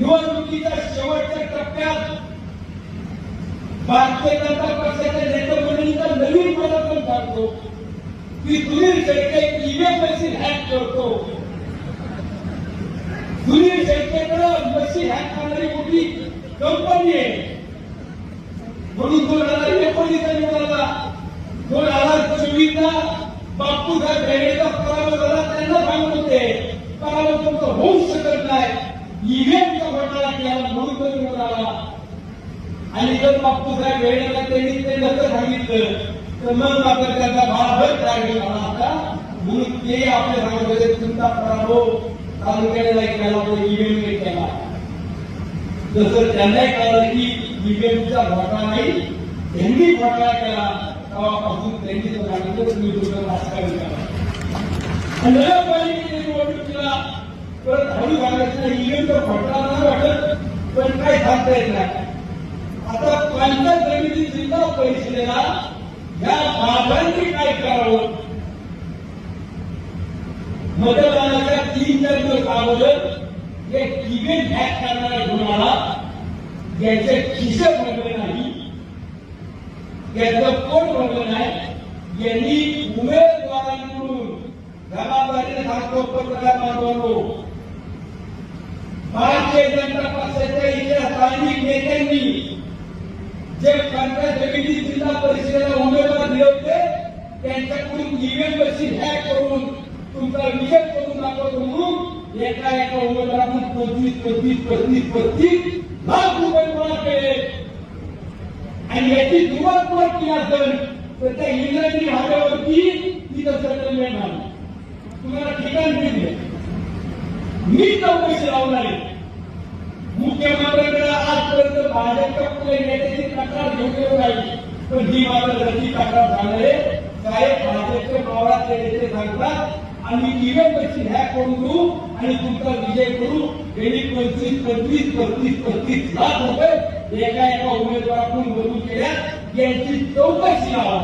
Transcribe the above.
निवडणुकीच्या शेवटच्या टप्प्यात भारतीय जनता पक्षाच्या नेतेमंडळीचा नवीन प्रयत्न करतो की Sunil Shette EVM machine hack करतो. सुनील शेट्टेकडे मशीन हॅक करणारी मोठी कंपनी आहे. म्हणून 2019 निवडला 2024 बापूसाहेब बेडेचा पराभव झाला. त्यांना सांगत होते पराभव तुमचा होऊ शकत नाही. ईव्हीएमचा घोटाळा केला म्हणून तो निवडला. आणि जर बापूसाहेब बेडेला त्यांनी ते नसं सांगितलं तर मग मात्र त्याचा भागच राहिला होता. म्हणून ते आपल्या सांगत होते तुमचा पराभव तालुक्याला केला तो ईव्हीएमने केला. जसं त्यांनाही कळलं की ईव्हीएमचा घोटाळा नाही त्यांनी घोटाळा केला तेव्हापासून त्यांनी तो सांगितलं तुम्ही तुमचं राजकारण करा. नगरपालिकेच्या निवडणुकीला परत हळू घालायचं ईव्हीएमचा घोटाळा नाही वाटत पण काय सांगता येत नाही. आता पंचायत समिती जिल्हा परिषदेला या बाबांनी काय करावं. मतदानाच्या 3-4 दिवस अगोदर एक ईव्हीएम हॅक करणारा गुन्हाला याचे खिसे भरले नाही याचं पोट भरलं नाही यांनी उमेदवारांकडून जबाबदारीने सांगतो पत्रकार मागवलो. भारतीय जनता पक्षाच्या इथल्या स्थानिक नेत्यांनी जे पंचायत समिती जिल्हा परिषदेला उमेदवार दिले होते त्यांच्याकडून ईव्हीएम मशीन हॅक करून तुमचा विजय करून दाखवतो म्हणून एका उमेदवारातून 25-35 लाख रुपये गोळा केले. आणि याची सुरुवात कोण केली असेल तर त्या इंग्रजी भाषेवरती तिथं सेटलमेंट झालं. तुम्हाला ठिकाण दिले मी चौकशी लावणार आहे. मुख्यमंत्र्यांकडे आजपर्यंत भाजपच्या कुठल्या नेत्याची तक्रार घेऊन राहिली पण ही मात्र त्याची तक्रार झाली. साहेब भाजपचे मावळातले नेते सांगतात आम्ही ईव्हीएम मशीन हॅक करून देऊ आणि तुमचा विजय करू. यांनी 25-35 लाख रुपये एका उमेदवाराकडून वसूल केल्या. यांची चौकशी लावा.